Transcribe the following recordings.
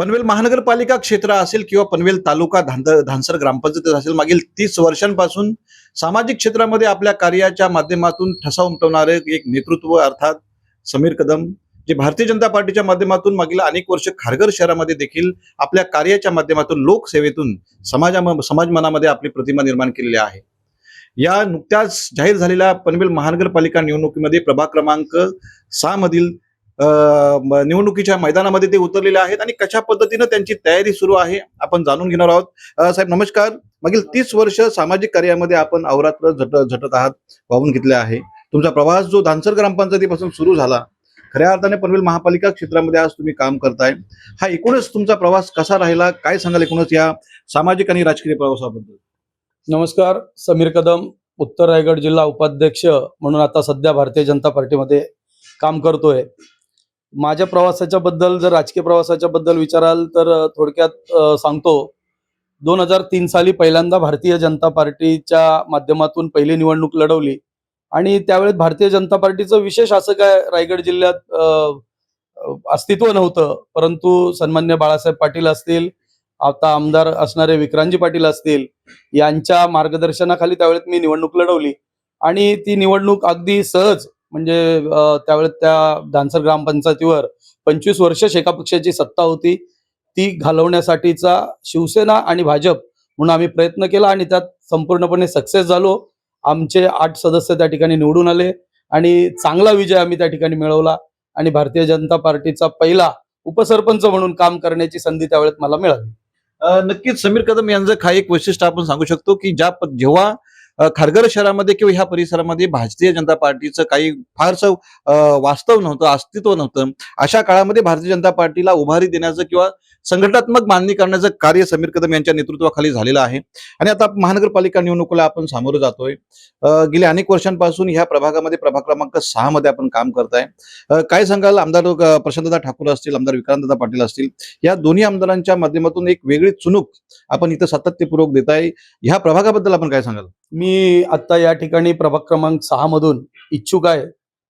पनवेल महानगरपालिका क्षेत्र असेल किंवा पनवेल तालुका धानसर ग्रामपंचायत असेल, मागील 30 वर्षांपासून सामाजिक क्षेत्रामध्ये आपल्या कार्याच्या माध्यमातून ठसा उमटवणारे एक नेतृत्व अर्थात समीर कदम, जे भारतीय जनता पार्टीच्या माध्यमातून मागील अनेक वर्ष खारघर शहरामध्ये देखील आपल्या कार्याच्या माध्यमातून लोकसेवेतून समाज मनामध्ये आपली प्रतिमा निर्माण केलेली आहे. या नुकत्याच जाहीर झालेल्या पनवेल महानगरपालिका निवडणुकीमध्ये प्रभाग क्रमांक 6 मधील निवडणुकीच्या मैदानामध्ये ते उतरलेले आहेत आणि कशा पद्धतीने त्यांची तयारी सुरू आहे आपण जाणून घेणार आहोत. साहेब नमस्कार. मागील 30 वर्ष सामाजिक कार्यामध्ये आपण अवरात्र झटत आहात, वाहून घेतले आहे. तुमचा प्रवास जो धानसर ग्रामपंचायतीपासून सुरू झाला, खऱ्या अर्थाने पनवेल महापालिका क्षेत्रामध्ये आज तुम्ही काम करताय. हा एकूणच तुमचा प्रवास कसा राहिला, काय सांगाल एकूणच या सामाजिक आणि राजकीय प्रवासाबद्दल? नमस्कार. समीर कदम, उत्तर रायगड जिल्हा उपाध्यक्ष म्हणून आता सध्या भारतीय जनता पार्टीमध्ये काम करतोय. माझ्या प्रवासाच्या बद्दल जर राजकीय प्रवासाच्या बद्दल विचाराल तर थोडक्यात सांगतो. 2003 साली पहिल्यांदा भारतीय जनता पार्टीच्या माध्यमातून पहिली निवडणूक लढवली आणि त्यावेळेस भारतीय जनता पार्टीचं विशेष असं काय रायगड जिल्ह्यात अस्तित्व नव्हतं, परंतु सन्मान्य बाळासाहेब पाटील असतील, आता आमदार असणारे विक्रांतजी पाटील असतील, यांच्या मार्गदर्शनाखाली त्यावेळेस मी निवडणूक लढवली आणि ती निवडणूक अगदी सहज म्हणजे त्यावेळेस त्या धानसर ग्रामपंचायतीवर 25 वर्ष शेका पक्षाची सत्ता होती, ती घालवण्यासाठीचा शिवसेना आणि भाजप म्हणून आम्ही प्रयत्न केला आणि त्यात संपूर्णपणे सक्सेस झालो. आमचे 8 सदस्य त्या ठिकाणी निवडून आले आणि चांगला विजय आम्ही त्या ठिकाणी मिळवला आणि भारतीय जनता पार्टीचा पहिला उपसरपंच म्हणून काम करण्याची संधी त्यावेळेस मला मिळाली. नक्कीच समीर कदम यांचं काही एक वैशिष्ट्य आपण सांगू शकतो की जेव्हा खारघर शहरामध्ये किंवा ह्या परिसरामध्ये भारतीय जनता पार्टीचं काही फारसं वास्तव नव्हतं, अस्तित्व नव्हतं, अशा काळामध्ये भारतीय जनता पार्टीला उभारी देण्याचं किंवा संघटनात्मक बांधणी करण्याचं कार्य समीर कदम यांच्या नेतृत्वाखाली झालेलं आहे. आणि आता महानगरपालिका निवडणुकीला आपण सामोरं जातोय. गेल्या अनेक वर्षांपासून ह्या प्रभागामध्ये प्रभाग क्रमांक 6 मध्ये आपण काम करताय. काय सांगाल, आमदार प्रशांतदा ठाकूर असतील, आमदार विक्रांतदा पाटील असतील, या दोन्ही आमदारांच्या माध्यमातून एक वेगळी चुणूक आपण इथं सातत्यपूर्वक देताय, ह्या प्रभागाबद्दल आपण काय सांगाल? मी आता या ठिकाणी प्रभाग क्रमांक 6 मधून इच्छुक आहे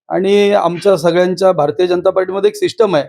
आणि आमच्या सगळ्यांच्या भारतीय जनता पार्टीमध्ये एक सिस्टम आहे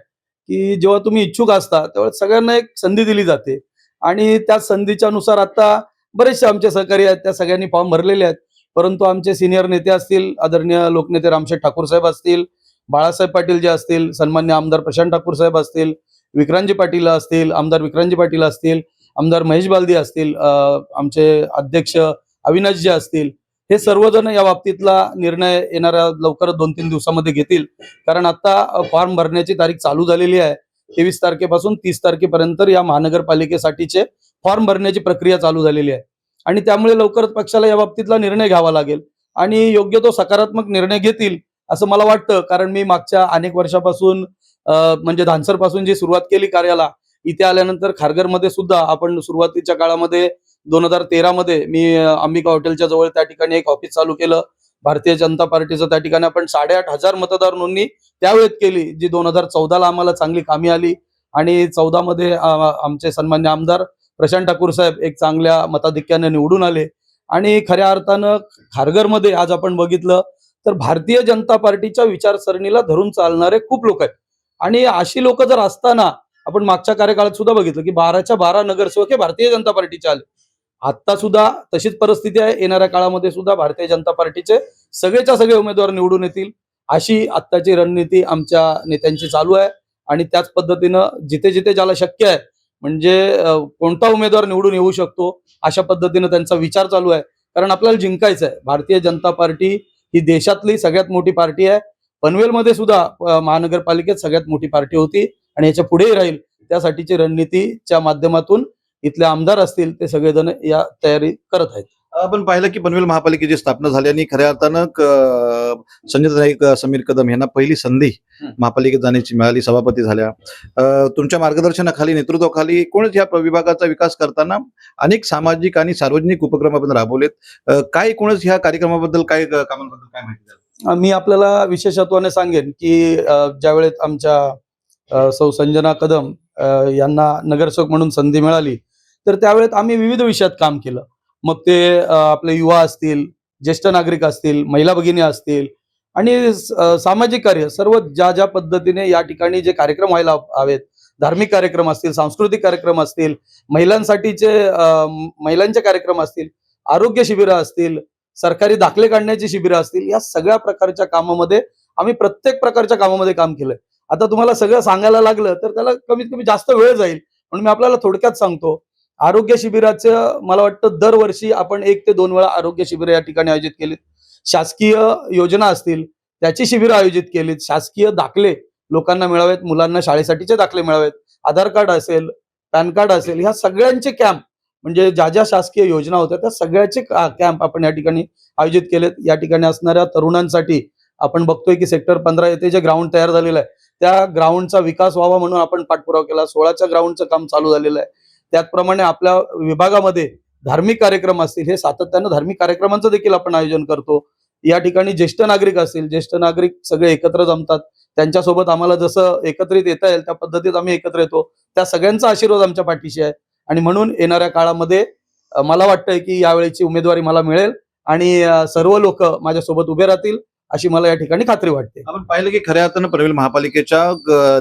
की जेव्हा तुम्ही इच्छुक असता तेव्हा सगळ्यांना एक संधी दिली जाते आणि त्या संधीच्या नुसार आता बरेचसे आमचे सहकारी आहेत, त्या सगळ्यांनी फॉर्म भरलेले आहेत. परंतु आमचे सिनियर नेते असतील, आदरणीय लोकनेते रामशेठ ठाकूर साहेब असतील, बाळासाहेब पाटील जे असतील, सन्मान्य आमदार प्रशांत ठाकूर साहेब असतील, विक्रांतजी पाटील असतील, आमदार विक्रांतजी पाटील असतील, आमदार महेश बालदी असतील, आमचे अध्यक्ष अविनाश जे असतील, हे सर्वजण या बाबतीतला निर्णय येणाऱ्या लवकरच 2-3 दिवसामध्ये घेतील. कारण आता फॉर्म भरण्याची तारीख चालू झालेली आहे. 23 तारखेपासून 30 तारखेपर्यंत या महानगरपालिकेसाठीचे फॉर्म भरण्याची प्रक्रिया चालू झालेली आहे आणि त्यामुळे लवकरच पक्षाला या बाबतीतला निर्णय घ्यावा लागेल आणि योग्य तो सकारात्मक निर्णय घेतील असं मला वाटतं. कारण मी मागच्या अनेक वर्षापासून म्हणजे धानसर पासून जी सुरुवात केली कार्याला, इथे आल्यानंतर खारघरमध्ये सुद्धा आपण सुरुवातीच्या काळामध्ये 2013 मध्ये मी अंबिका हॉटेलच्या जवळ त्या ठिकाणी एक ऑफिस चालू केलं. भारतीय जनता पार्टीचं त्या ठिकाणी आपण 8,500 मतदार नोंदणी त्यावेळेस केली, जी 2014ला आम्हाला चांगली कामी आली आणि 14 मध्ये आमचे सन्मान्य आमदार प्रशांत ठाकूर साहेब एक चांगल्या मताधिक्याने निवडून आले आणि खऱ्या अर्थानं खारघरमध्ये आज आपण बघितलं तर भारतीय जनता पार्टीच्या विचारसरणीला धरून चालणारे खूप लोक आहेत आणि अशी लोक जर असताना आपण मागच्या कार्यकाळात सुद्धा बघितलं की 12च्या 12 नगरसेवक हे भारतीय जनता पार्टीचे आले. आता सुद्धा तशीच परिस्थिती आहे. येणाऱ्या काळामध्ये सुद्धा भारतीय जनता पार्टीचे सगळेच्या सगळे उमेदवार निवडून येतील अशी आत्ताची रणनीती आमच्या नेत्यांची चालू आहे आणि त्याच पद्धतीनं जिथे जिथे ज्याला शक्य आहे म्हणजे कोणता उमेदवार निवडून येऊ शकतो अशा पद्धतीनं त्यांचा विचार चालू आहे. कारण आपल्याला जिंकायचं आहे. भारतीय जनता पार्टी ही देशातली सगळ्यात मोठी पार्टी आहे. पनवेलमध्ये सुद्धा महानगरपालिकेत सगळ्यात मोठी पार्टी होती आणि याच्या पुढेही राहील. त्यासाठीची रणनीतीच्या माध्यमातून इथले आमदार असतील ते सगळेजण या तयारी करत आहेत. आपण पाहिलं की पनवेल महापालिकेची स्थापना झाली आणि खऱ्या अर्थानं संजय नाईक, समीर कदम यांना पहिली संधी महापालिकेत जाण्याची मिळाली, सभापती झाल्या. तुमच्या मार्गदर्शनाखाली, नेतृत्वाखाली एकूणच या विभागाचा विकास करताना अनेक सामाजिक आणि सार्वजनिक उपक्रम आपण राबवलेत. काय एकूणच ह्या कार्यक्रमाबद्दल, काय कामांबद्दल काय माहिती द्याल? मी आपल्याला विशेषत्वाने सांगेन की ज्यावेळेस आमच्या सौ संजना कदम यांना नगरसेवक म्हणून संधी मिळाली तर त्यावेळेस आम्ही विविध विषयात काम केलं. मग ते आपले युवा असतील, ज्येष्ठ नागरिक असतील, महिला भगिनी असतील आणि सामाजिक कार्य सर्व ज्या ज्या पद्धतीने या ठिकाणी जे कार्यक्रम व्हायला हवेत, धार्मिक कार्यक्रम असतील, सांस्कृतिक कार्यक्रम असतील, महिलांचे कार्यक्रम असतील, आरोग्य शिबिरं असतील, सरकारी दाखले काढण्याची शिबिरं असतील, या सगळ्या प्रकारच्या कामामध्ये आम्ही प्रत्येक प्रकारच्या कामामध्ये काम केलंय. आता तुम्हाला सगळं सांगायला लागलं तर त्याला कमीत कमी जास्त वेळ जाईल, म्हणून मी आपल्याला थोडक्यात सांगतो. आरोग्य शिबिराचं मला वाटतं दरवर्षी आपण 1 ते 2 वेळा आरोग्य शिबिर या ठिकाणी आयोजित केलीत. शासकीय योजना असतील त्याची शिबिरं आयोजित केलीत. शासकीय दाखले लोकांना मिळावेत, मुलांना शाळेसाठीचे दाखले मिळावेत, आधार कार्ड असेल, पॅन कार्ड असेल, ह्या सगळ्यांचे कॅम्प म्हणजे ज्या ज्या शासकीय योजना होत्या त्या सगळ्याचे कॅम्प आपण या ठिकाणी आयोजित केलेत. या ठिकाणी असणाऱ्या तरुणांसाठी आपण बघतोय की सेक्टर 15 येथे जे ग्राउंड तयार झालेलं आहे त्या ग्राउंडचा विकास व्हावा म्हणून आपण पाठपुरावा केला. 16च्या ग्राउंडचं काम चालू झालेलं आहे. त्याचप्रमाणे आपल्या विभागामध्ये धार्मिक कार्यक्रम असतील, हे सातत्यानं धार्मिक कार्यक्रमांचं देखील आपण आयोजन करतो. या ठिकाणी ज्येष्ठ नागरिक असतील, ज्येष्ठ नागरिक सगळे एकत्र जमतात. त्यांच्यासोबत आम्हाला जसं एकत्रित येता येईल त्या पद्धतीत आम्ही एकत्र येतो. त्या सगळ्यांचा आशीर्वाद आमच्या पाठीशी आहे आणि म्हणून येणाऱ्या काळामध्ये मला वाटतंय की यावेळेची उमेदवारी मला मिळेल आणि सर्व लोक माझ्यासोबत उभे राहतील अशी मला या ठिकाणी खात्री वाटते. आपण पाहिलं की खऱ्या अर्थानं पनवेल महापालिकेच्या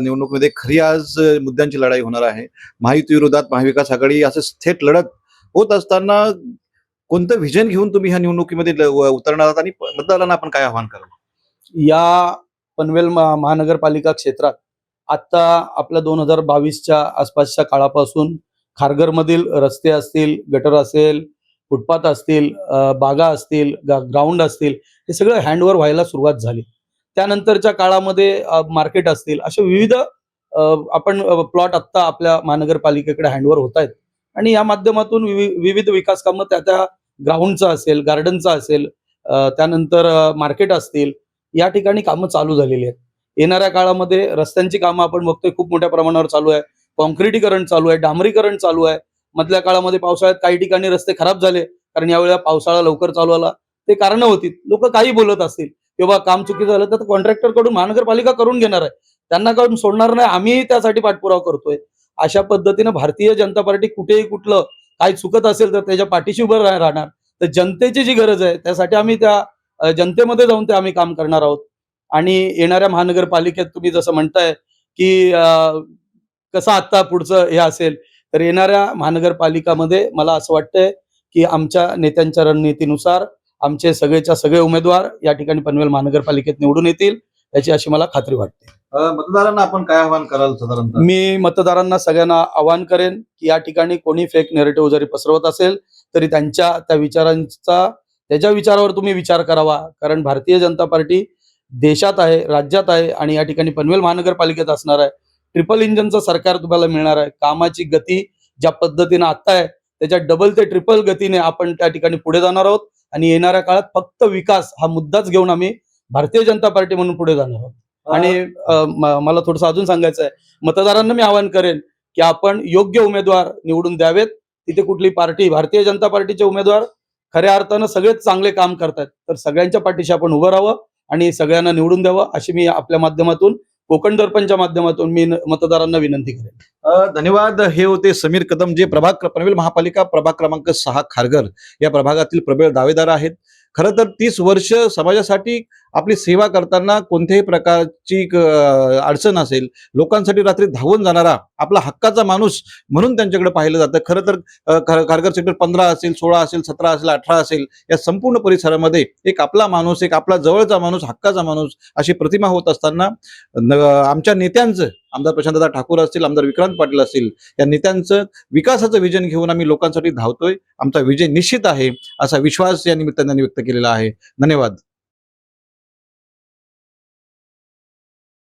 निवडणुकीमध्ये खरी आज मुद्द्यांची लढाई होणार आहे. महायुती विरोधात महाविकास आघाडी असं थेट लढत होत असताना कोणतं व्हिजन घेऊन तुम्ही ह्या निवडणुकीमध्ये उतरणार आहात आणि मतदारांना आपण काय आव्हान कराल? या पनवेल महानगरपालिका क्षेत्रात आता आपल्या 2022च्या आसपासच्या काळापासून खारघरमधील रस्ते असतील, गटर असेल, फुटपाथ असतील, बागा असतील, ग्राउंड असतील, हे सगळं हँडओव्हर व्हायला सुरुवात झाली. त्यानंतरच्या काळामध्ये मार्केट असतील, असे विविध आपण प्लॉट आत्ता आपल्या महानगरपालिकेकडे हँडओव्हर होत आहेत आणि या माध्यमातून विविध विकास कामं त्या ग्राउंडचं असेल, गार्डनचं असेल, त्यानंतर मार्केट असतील, या ठिकाणी कामं चालू झालेली आहेत. येणाऱ्या काळामध्ये रस्त्यांची कामं आपण बघतोय खूप मोठ्या प्रमाणावर चालू आहे. कॉन्क्रिटीकरण चालू आहे, डांबरीकरण चालू आहे. मधल्या काळामध्ये पावसाळ्यात काही ठिकाणी रस्ते खराब झाले कारण यावेळेला पावसाळा लवकर चालू आला. ते कारणं होती. लोक काही बोलत असतील की बाबा काम चुकीचं झालं तर कॉन्ट्रॅक्टर कडून महानगरपालिका करून घेणार आहे, त्यांना कडून सोडणार नाही, आम्ही त्यासाठी पाठपुरावा करतोय. अशा पद्धतीनं भारतीय जनता पार्टी कुठेही कुठलं काही चुकत असेल तर त्याच्या पाठीशी उभं राहणार. तर जनतेची जी गरज आहे त्यासाठी आम्ही त्या जनतेमध्ये जाऊन ते आम्ही काम करणार आहोत. आणि येणाऱ्या महानगरपालिकेत तुम्ही जसं म्हणताय की कसं आता पुढचं हे असेल, तर येणाऱ्या महानगरपालिकामध्ये मला असं वाटतंय की आमच्या नेत्यांच्या रणनीतीनुसार आमचे सगळेच्या सगळे उमेदवार या ठिकाणी पनवेल महानगरपालिकेत निवडून येतील याची अशी मला खात्री वाटते. मतदारांना आपण काय आव्हान कराल साधारणतः? मी मतदारांना सगळ्यांना आवाहन करेन की या ठिकाणी कोणी फेक नेरेटिव्ह जरी पसरवत असेल तरी त्या विचारावर तुम्ही विचार करावा. कारण भारतीय जनता पार्टी देशात आहे, राज्यात आहे आणि या ठिकाणी पनवेल महानगरपालिकेत असणार आहे. ट्रिपल इंजनचं सरकार तुम्हाला मिळणार आहे. कामाची गती ज्या पद्धतीनं आता आहे त्याच्या डबल ते ट्रिपल गतीने आपण त्या ठिकाणी पुढे जाणार आहोत आणि येणाऱ्या काळात फक्त विकास हा मुद्दाच घेऊन आम्ही भारतीय जनता पार्टी म्हणून पुढे जाणार आहोत. आणि मला थोडंसं अजून सांगायचं आहे, मतदारांना मी आवाहन करेन की आपण योग्य उमेदवार निवडून द्यावेत. तिथे कुठली पार्टी, भारतीय जनता पार्टीचे उमेदवार खऱ्या अर्थानं सगळेच चांगले काम करतात, तर सगळ्यांच्या पाठीशी आपण उभं राहावं आणि सगळ्यांना निवडून द्यावं अशी मी आपल्या माध्यमातून, कोकण दर्पणच्या माध्यमातून मी मतदारांना विनंती करेन. धन्यवाद. हे होते समीर कदम, जे पनवेल महापालिका प्रभाग क्रमांक 6 खारघर या प्रभागातील प्रबळ दावेदार आहेत. खरं तर 30 वर्ष समाजासाठी आपली सेवा करताना कोणत्याही प्रकारची अडचण असेल, लोकांसाठी रात्री धावून जाणारा आपला हक्काचा माणूस म्हणून त्यांच्याकडे पाहिलं जातं. खरं तर खारघर सेक्टर 15 असेल, 16 असेल, 17 असेल, 18 असेल, या संपूर्ण परिसरामध्ये एक आपला माणूस, एक आपला जवळचा माणूस, हक्काचा माणूस अशी प्रतिमा होत असताना आमच्या नेत्यांचं, आमदार प्रशांतदा ठाकूर असतील, आमदार विक्रांत पाटील असतील, या नेत्यांचं विकासाचं विजन घेऊन आम्ही लोकांसाठी धावतोय. आमचा विजय निश्चित आहे असा विश्वास या निमित्ताने व्यक्त केलेला आहे. धन्यवाद.